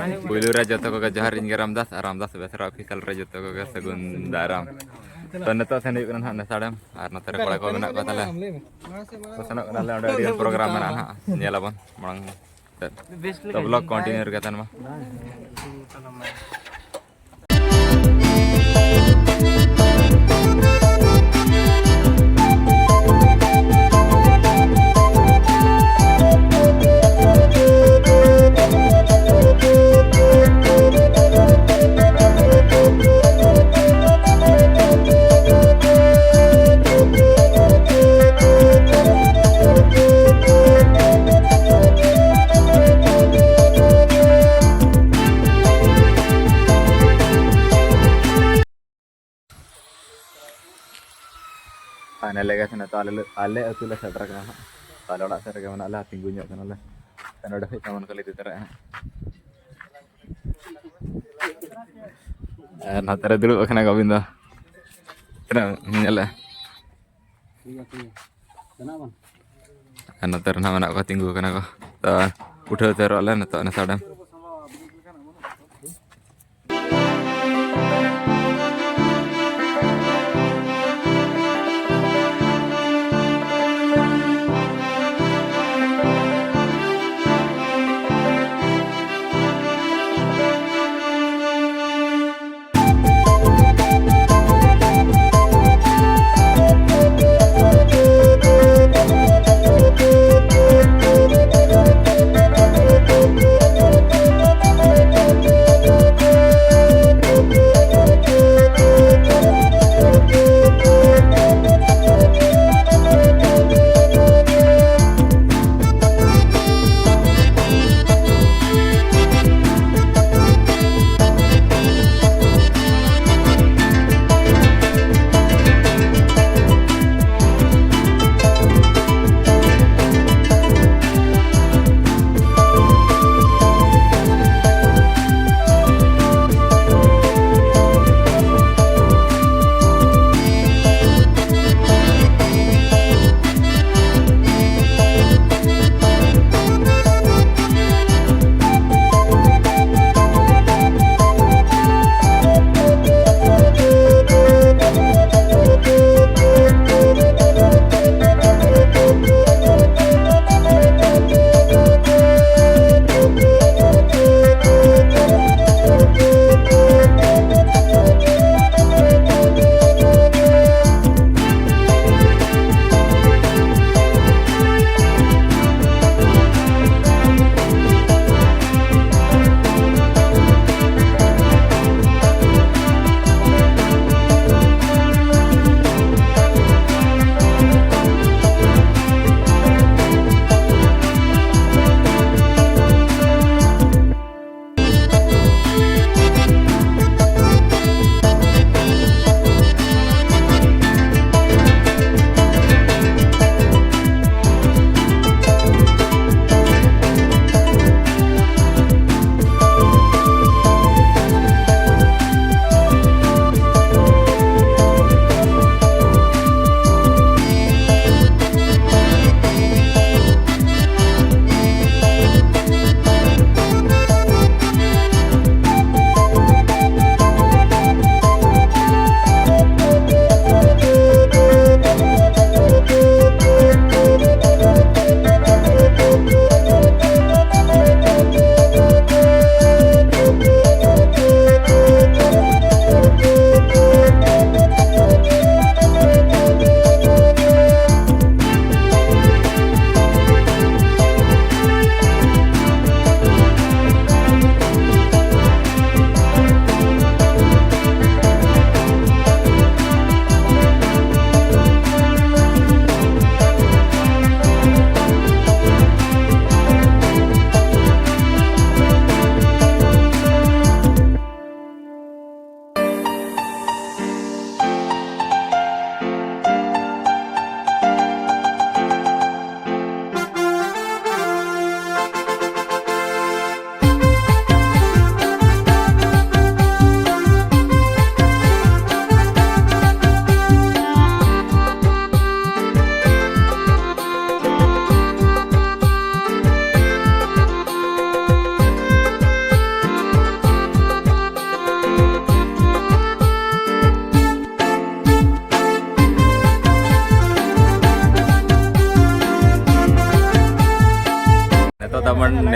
Puyulu Raja Toko ke Johar Inge Ramdas, Ramdas Besar Official Raja Toko ke Segun Daram. Tanda to sendiri kan hana sadam, arna tere kola ko nak kata lah. Pesan nak lah udah di program mana nyala pun, mang. To vlog continue kata mah. Finally guys, na to ale atula sa truck na. Talo na sa kaya na tinggu nyo kanala. Ano dapat naman kalit itara. Na tara dulu kana Govinda. Tara nyala. Ano tara naman ako tinggu kana ko. Ta udah tero ala na to na sadam.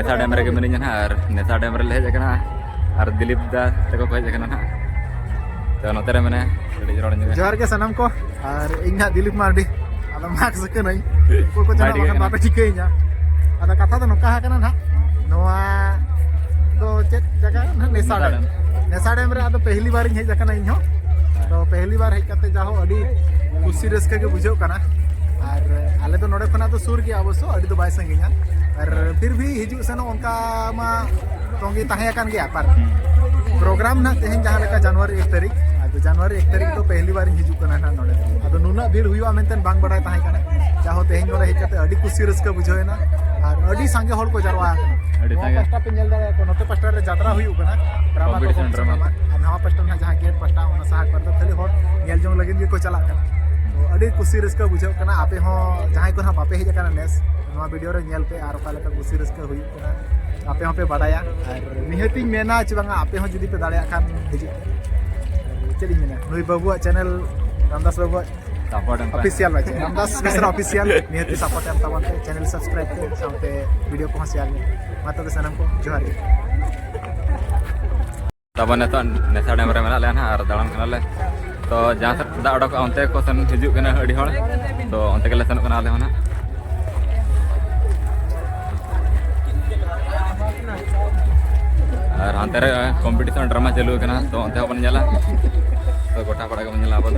NASA dam रे मिनिया ना और NASA dam रे hedge कना और दिलीप दा तको को hedge कना ना तो नोते रे मने जोहार के सनम को और इन्ना दिलीप मार्डी आदा मार्क्स के नहीं को जना बखन बापे ठिके इन्या आदा कथा तो नोका कना ना नोआ तो चेक जगह ना नेसा डैम रे आदा पहली बार हेज कना इन्हो तो पहली बार हेज कते जाहो अडी खुशी रस्के के बुझो कना और आले तो नोडे खना तो सुर गया अवश्य अडी तो बाय संगिया और फिर भी हिजू सेनो उनका मा तोंगी ताहे कान गया पर प्रोग्राम ना तेहन जहां लेका जनवरी 1 तारीख तो जनवरी 1 तारीख तो पहली बार हिजू कना ना नोडे अदो नुना भीड़ हुआ मेंतन बांग बडाय ताहे काना चाहो तेहन नोडे हेज कते अडी खुशी रस्का बुझोयना और अडी सांगे होड़ को जरवा अडी सांगे पास्टा पे नेल दाया को नोते पास्टा रे यात्रा हुई कना कॉम्पिटिशन ड्रामा नवा पास्टा ना जहां गेट पास्टा ओना साहा कर दो खाली होड़ नेल जोंग लगिन को चला कना तो अडी खुशी रस्का बुझो कना आपे हो जहां को ना बापे हेज कना नेस नवा वीडियो रे नेल पे आर ओका लेका खुशी रस्का हुई कना आपे हो पे बडाया और निहती मेना चिबांगा आपे हो जदी पे दाड़या खान हिजू चली मेना नुई बाबू चैनल रामदास बाबू सपोर्ट ऑफिशियल बाचे रामदास बेसरा ऑफिशियल निहती सपोर्ट एम तबन चैनल सब्सक्राइब के साथे वीडियो को शेयर में मातो के सनम को जोहार तबन तो नेसा डैम रे मेना ले ना और दाड़न कना ले तो जहां से दा अडक ओनते को सन हिजू कना अडी होड़ तो ओनते के ले सन कना ले होना और हांते रे कंपटीशन ड्रामा चालू कना तो ओनते होबन जाला तो गोटा पड़ा के मन जाला अपन